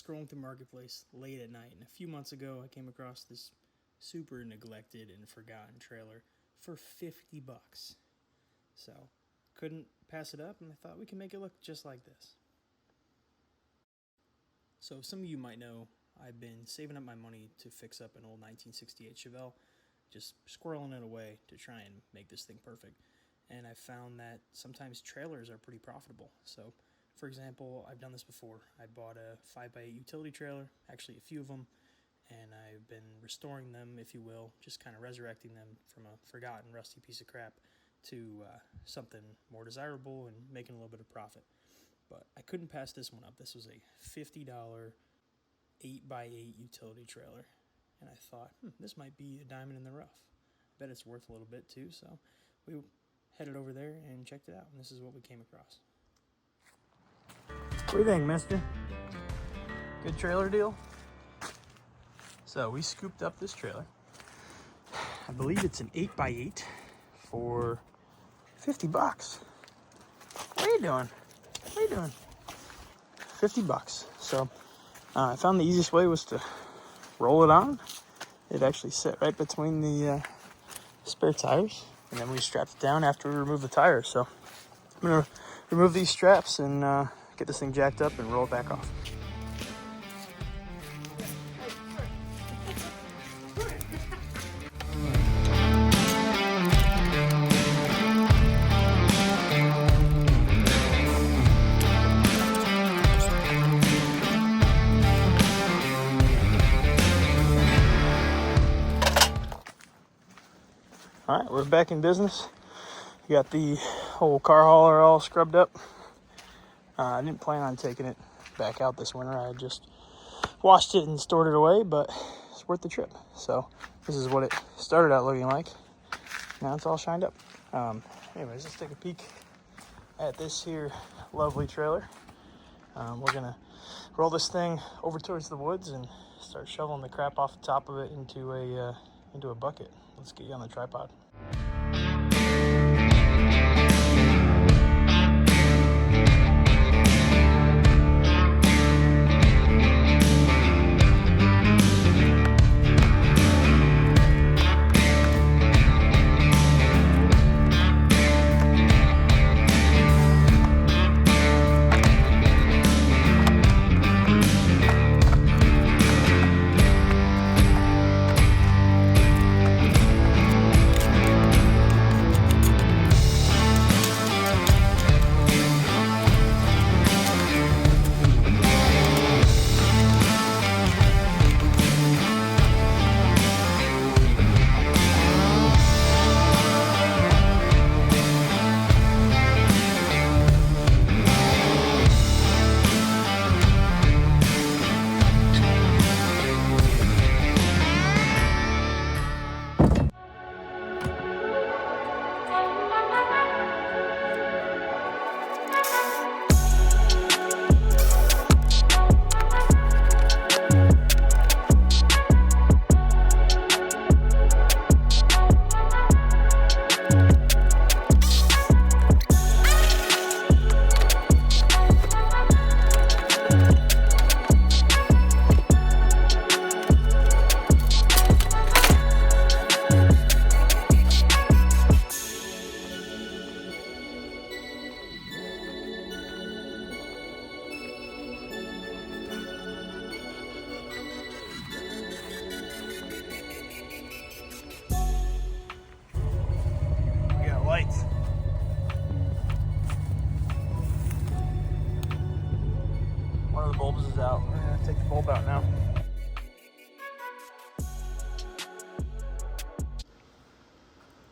scrolling through Marketplace late at night, and a few months ago I came across this super neglected and forgotten trailer for 50 bucks. So, couldn't pass it up, and I thought we can make it look just like this. So, some of you might know I've been saving up my money to fix up an old 1968 Chevelle, just squirreling it away to try and make this thing perfect. And I found that sometimes trailers are pretty profitable. So, for example, I've done this before. I bought a 5x8 utility trailer, actually a few of them, and I've been restoring them, if you will, just kind of resurrecting them from a forgotten, rusty piece of crap to something more desirable and making a little bit of profit. But I couldn't pass this one up. This was a $50 8x8 utility trailer, and I thought, this might be a diamond in the rough. I bet it's worth a little bit too, so we headed over there and checked it out, and this is what we came across. What do you think, mister? Good trailer deal? So we scooped up this trailer. I believe it's an 8x8 for 50 bucks. What are you doing? What are you doing? 50 bucks. So I found the easiest way was to roll it on. It actually set right between the spare tires, and then we strapped it down after we removed the tires. So I'm gonna remove these straps and get this thing jacked up and roll it back off. All right, we're back in business. We got the whole car hauler all scrubbed up. I didn't plan on taking it back out this winter. I just washed it and stored it away, but it's worth the trip. So this is what it started out looking like. Now it's all shined up. Anyways, let's take a peek at this here lovely trailer. We're gonna roll this thing over towards the woods and start shoveling the crap off the top of it into a bucket. Let's get you on the tripod. Lights. One of the bulbs is out. We're gonna take the bulb out now.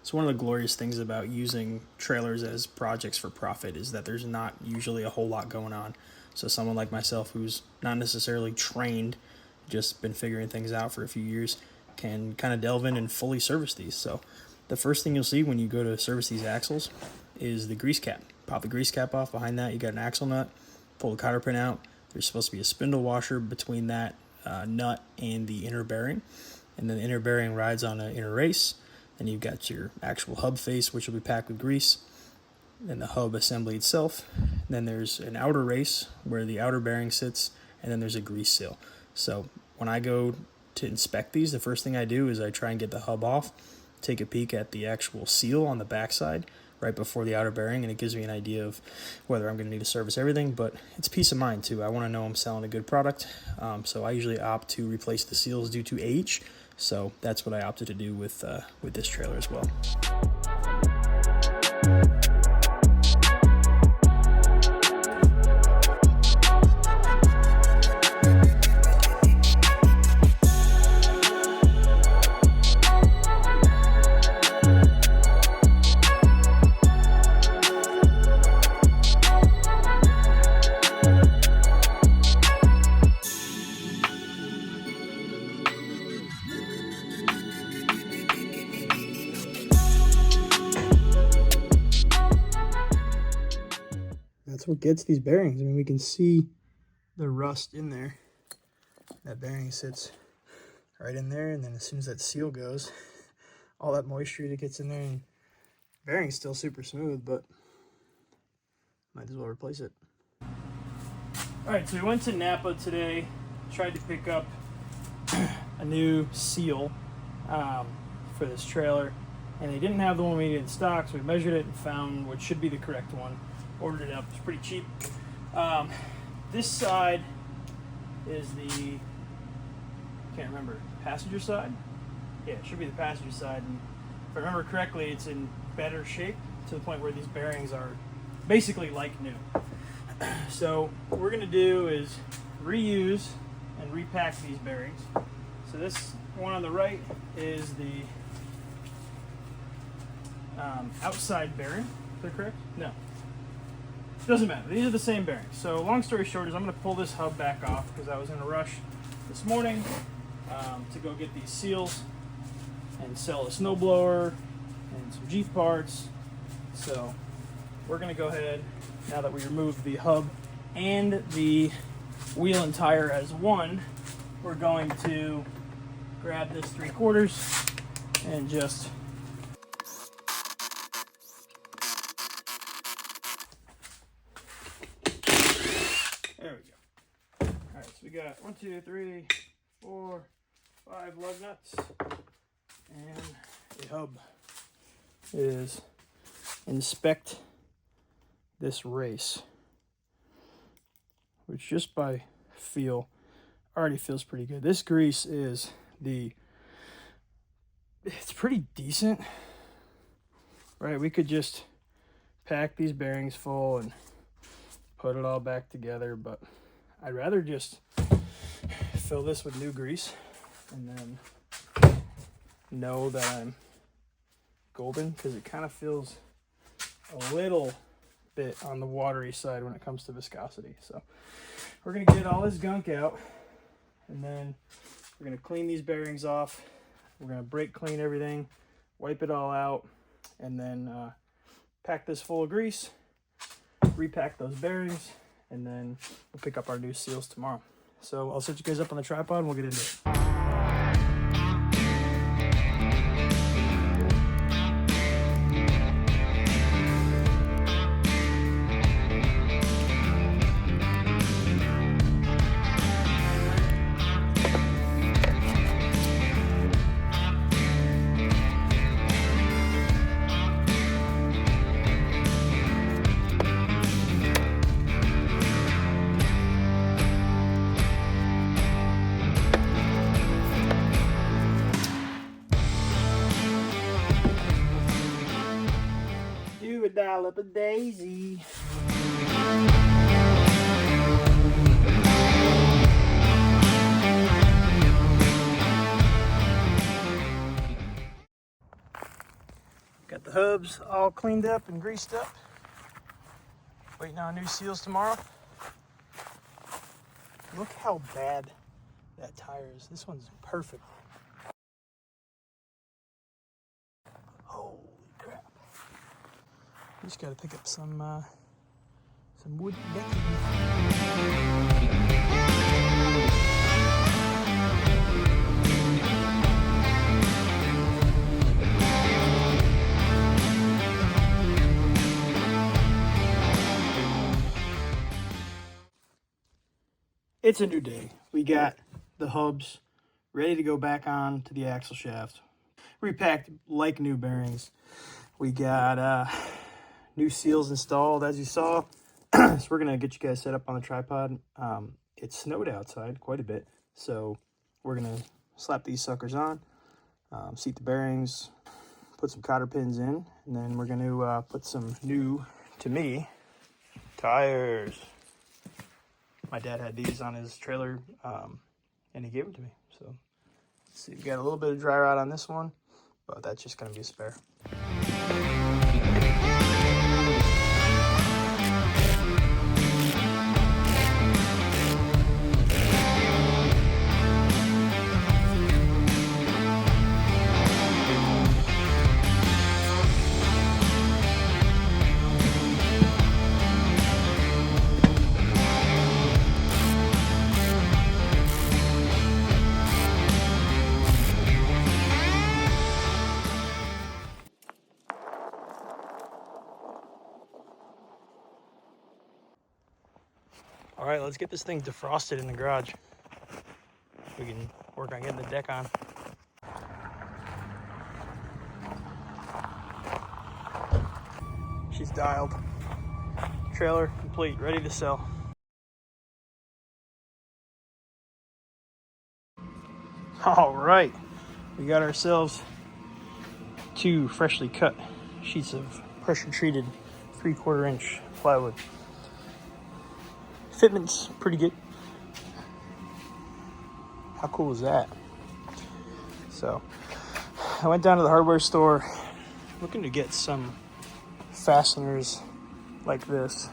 So one of the glorious things about using trailers as projects for profit is that there's not usually a whole lot going on. So someone like myself who's not necessarily trained, just been figuring things out for a few years, can kind of delve in and fully service these. So the first thing you'll see when you go to service these axles is the grease cap. Pop the grease cap off. Behind that, you got an axle nut. Pull the cotter pin out. There's supposed to be a spindle washer between that nut and the inner bearing. And then the inner bearing rides on an inner race. Then you've got your actual hub face, which will be packed with grease. Then the hub assembly itself. Then there's an outer race where the outer bearing sits. and then there's a grease seal. So when I go to inspect these, the first thing I do is I try and get the hub off, take a peek at the actual seal on the backside right before the outer bearing, and it gives me an idea of whether I'm going to need to service everything, but it's peace of mind too. I want to know I'm selling a good product, so I usually opt to replace the seals due to age, so that's what I opted to do with this trailer as well. That's what gets these bearings. I mean, we can see the rust in there. That bearing sits right in there, and then as soon as that seal goes, all that moisture that gets in there, and bearing's still super smooth, but might as well replace it. All right, so we went to Napa today, tried to pick up a new seal for this trailer, and they didn't have the one we needed in stock, so we measured it and found what should be the correct one. Ordered it up. It's pretty cheap. This side is the, can't remember, passenger side? Yeah, it should be the passenger side. And if I remember correctly, it's in better shape to the point where these bearings are basically like new. So what we're going to do is reuse and repack these bearings. So this one on the right is the outside bearing. Is that correct? No. Doesn't matter. These are the same bearings. So long story short is I'm going to pull this hub back off because I was in a rush this morning to go get these seals and sell a snowblower and some Jeep parts. So we're going to go ahead, now that we removed the hub and the wheel and tire as one, we're going to grab this 3/4 and just there we go. All right, so we got 1, 2, 3, 4, 5 lug nuts, and the hub is inspect this race, which just by feel already feels pretty good. This grease is it's pretty decent, right? We could just pack these bearings full and put it all back together, but I'd rather just fill this with new grease and then know that I'm golden, because it kind of feels a little bit on the watery side when it comes to viscosity. So we're going to get all this gunk out, and then we're going to clean these bearings off. We're going to brake clean everything, wipe it all out, and then pack this full of grease, repack those bearings, and then we'll pick up our new seals tomorrow. So I'll set you guys up on the tripod and we'll get into it. Do a dollop a daisy. Got the hubs all cleaned up and greased up. Waiting on new seals tomorrow. Look how bad that tire is. This one's perfect. Holy crap. Just gotta pick up some wood decking. It's a new day. We got the hubs ready to go back on to the axle shaft. Repacked like new bearings. We got new seals installed, as you saw. So we're gonna get you guys set up on the tripod. It snowed outside quite a bit, so we're gonna slap these suckers on, seat the bearings, put some cotter pins in, and then we're gonna put some new, to me, tires. My dad had these on his trailer, and he gave them to me. So, let's see, we got a little bit of dry rot on this one, but that's just gonna be a spare. All right, let's get this thing defrosted in the garage. We can work on getting the deck on. She's dialed. Trailer complete, ready to sell. All right, we got ourselves 2 freshly cut sheets of pressure treated 3/4 inch plywood. Fitment's pretty good. How cool is that? So I went down to the hardware store looking to get some fasteners like this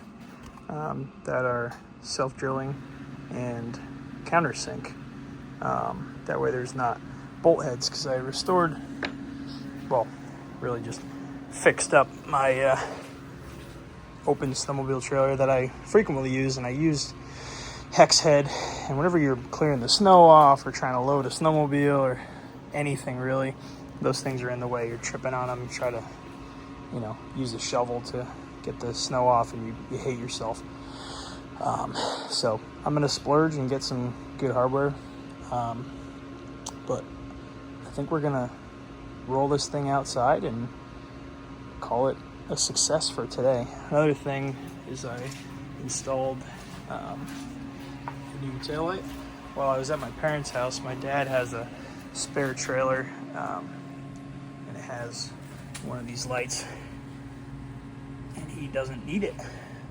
that are self-drilling and countersink. That way there's not bolt heads, because I restored, well, really just fixed up my open snowmobile trailer that I frequently use, and I used hex head. And whenever you're clearing the snow off or trying to load a snowmobile or anything really, those things are in the way. You're tripping on them. You try to, use a shovel to get the snow off, and you hate yourself. So I'm gonna splurge and get some good hardware, but I think we're gonna roll this thing outside and call it a success for today. Another thing is I installed a new taillight while I was at my parents' house. My dad has a spare trailer, and it has one of these lights, and he doesn't need it.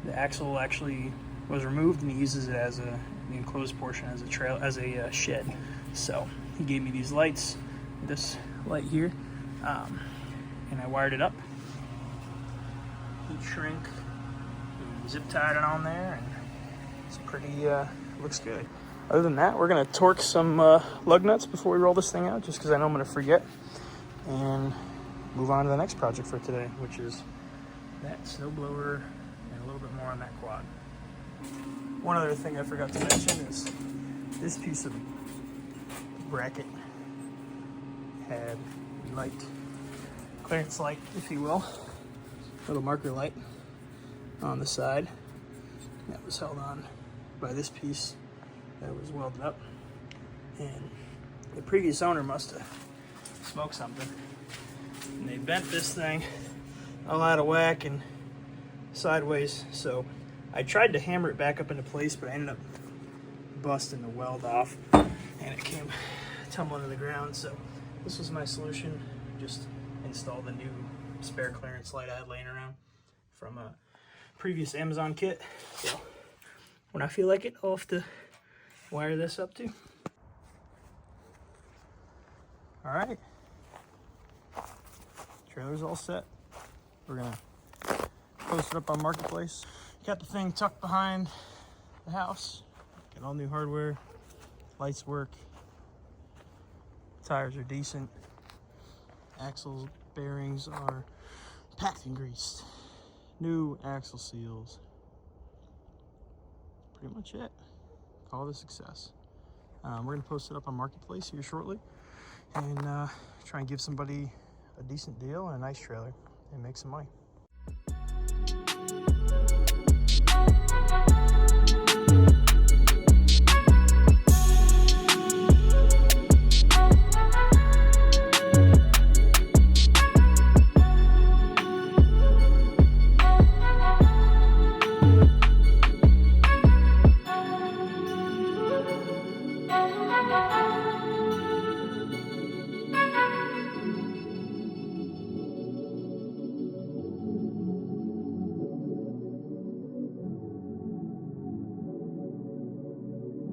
The axle actually was removed, and he uses it as the enclosed portion as a shed. So he gave me these lights, this light here, and I wired it up. Heat shrink, zip tied it on there, and it's pretty, looks good. Other than that, we're gonna torque some lug nuts before we roll this thing out, just because I know I'm gonna forget, and move on to the next project for today, which is that snowblower and a little bit more on that quad. One other thing I forgot to mention is this piece of bracket had light, clearance light, if you will. Little marker light on the side that was held on by this piece that was welded up, and the previous owner must have smoked something, and they bent this thing all out of whack and sideways. So I tried to hammer it back up into place, but I ended up busting the weld off, and it came tumbling to the ground. So this was my solution: just install the new spare clearance light I had laying around from a previous Amazon kit. So when I feel like it, I'll have to wire this up too. All right, trailer's all set. We're gonna post it up on Marketplace. Got the thing tucked behind the house. Got all new hardware, lights work, tires are decent, axles, bearings are packed and greased, new axle seals. Pretty much it. Call it a success. We're gonna post it up on Marketplace here shortly, and try and give somebody a decent deal and a nice trailer and make some money.